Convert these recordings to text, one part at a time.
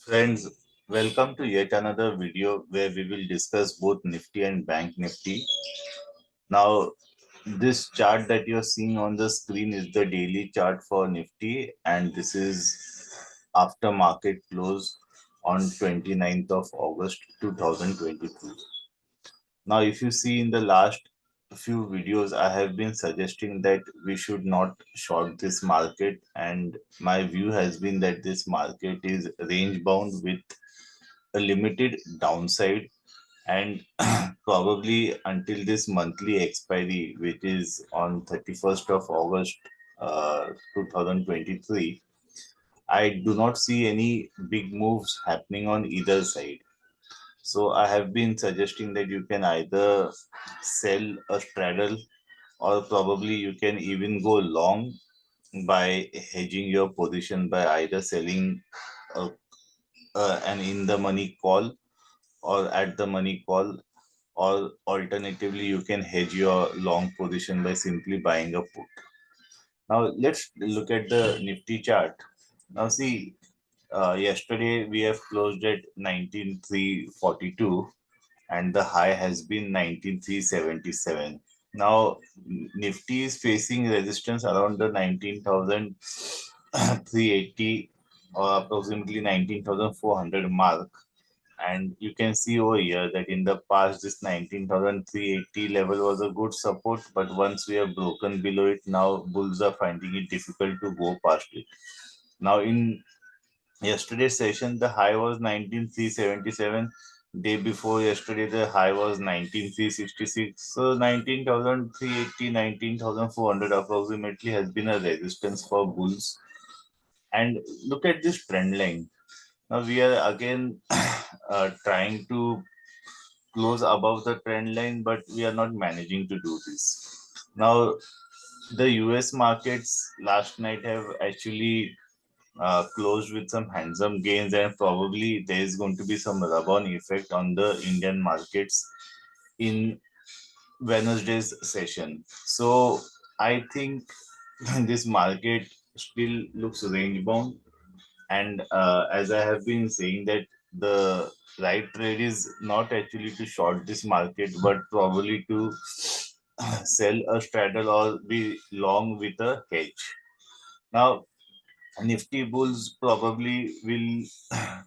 Friends, welcome to yet another video where we will discuss both Nifty and Bank Nifty. Now, this chart that you're seeing on the screen is the daily chart for Nifty, and this is after market close on 29th of August 2022. Now, if you see in the last few videos, I have been suggesting that we should not short this market, and my view has been that this market is range bound with a limited downside and probably until this monthly expiry, which is on 31st of August 2023, I do not see any big moves happening on either side. So I have been suggesting that you can either sell a straddle or probably you can even go long by hedging your position by either selling a, an in the money call or at the money call, or alternatively you can hedge your long position by simply buying a put. Now let's look at the Nifty chart. Now see, yesterday we have closed at 19342 and the high has been 19377. Now Nifty is facing resistance around the 19,380 or approximately 19,400 mark. And you can see over here that in the past, this 19,380 level was a good support. But once we have broken below it, now bulls are finding it difficult to go past it. Now, in yesterday's session, the high was 19,377. Day before yesterday, the high was 19,366. So 19,380, 19,400 approximately has been a resistance for bulls. And look at this trend line. Now we are again trying to close above the trend line, but we are not managing to do this. Now, the US markets last night have actually closed with some handsome gains, and probably there is going to be some rub-on effect on the Indian markets in Wednesday's session. So, I think this market still looks range bound, and as I have been saying that the right trade is not actually to short this market, but probably to sell a straddle or be long with a hedge. Now, Nifty bulls probably will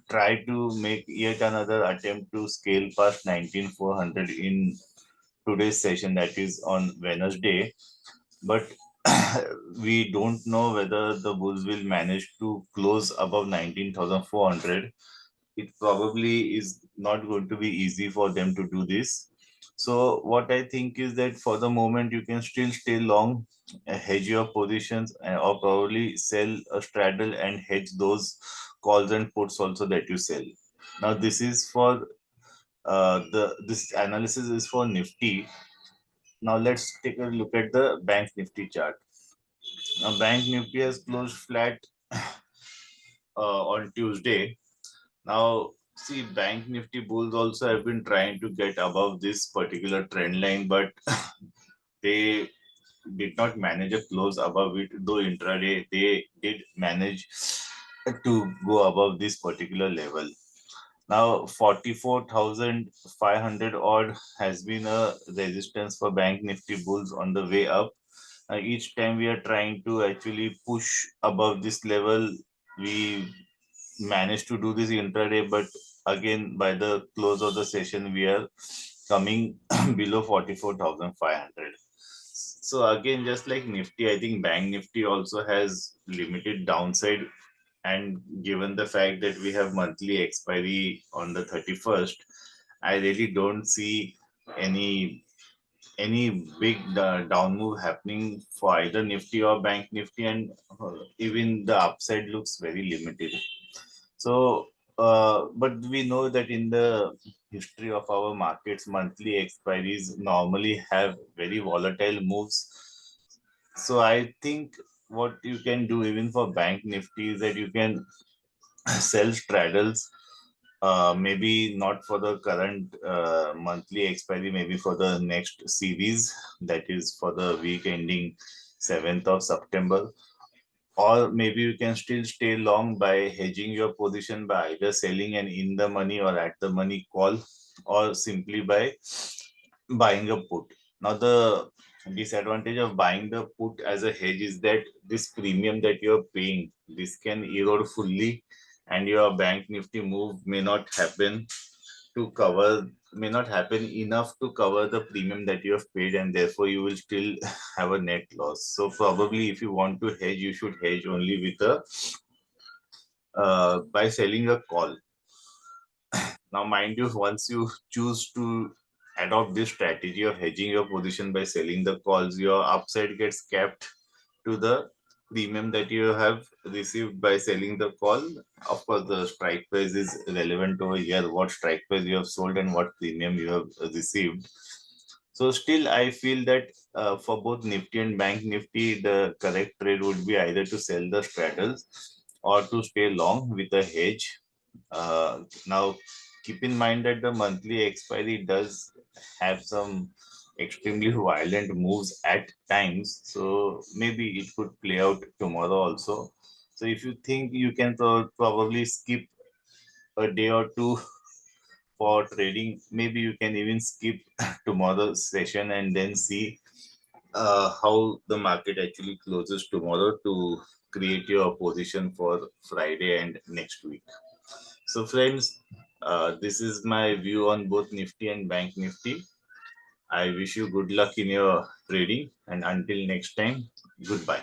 try to make yet another attempt to scale past 19,400 in today's session, that is on Wednesday. But we don't know whether the bulls will manage to close above 19,400. It probably is not going to be easy for them to do this. So what I think is that for the moment you can still stay long, hedge your positions, or probably sell a straddle and hedge those calls and puts also that you sell. Now this is for the this analysis is for Nifty. Now let's take a look at the Bank Nifty chart. Now Bank Nifty has closed flat on Tuesday. Now, see, Bank Nifty bulls also have been trying to get above this particular trend line, but they did not manage a close above it, though intraday they did manage to go above this particular level. Now, 44,500 odd has been a resistance for Bank Nifty bulls on the way up. Each time we are trying to actually push above this level, we managed to do this intraday, but again by the close of the session we are coming below 44,500. So again, just like Nifty, I think Bank Nifty also has limited downside, and given the fact that we have monthly expiry on the 31st, I really don't see any big down move happening for either Nifty or Bank Nifty, and even the upside looks very limited. So, but we know that in the history of our markets, monthly expiries normally have very volatile moves. So I think what you can do even for Bank Nifty is that you can sell straddles, maybe not for the current monthly expiry, maybe for the next series, that is for the week ending 7th of September. or maybe you can still stay long by hedging your position by either selling an in the money or at the money call, or simply by buying a put. Now, the disadvantage of buying the put as a hedge is that this premium that you're paying, this can erode fully, and your bank nifty move may not happen enough to cover the premium that you have paid, and therefore you will still have a net loss. So probably if you want to hedge, you should hedge only with a by selling a call. Now, mind you, once you choose to adopt this strategy of hedging your position by selling the calls, your upside gets capped to the premium that you have received by selling the call. Of course, the strike price is relevant over here, what strike price you have sold and what premium you have received. So still, I feel that for both Nifty and Bank Nifty, the correct trade would be either to sell the straddles or to stay long with a hedge. Now, keep in mind that the monthly expiry does have some extremely violent moves at times. So maybe it could play out tomorrow also. So if you think you can probably skip a day or two for trading, maybe you can even skip tomorrow's session and then see how the market actually closes tomorrow to create your position for Friday and next week. So, friends, this is my view on both Nifty and Bank Nifty. I wish you good luck in your trading, and until next time, goodbye.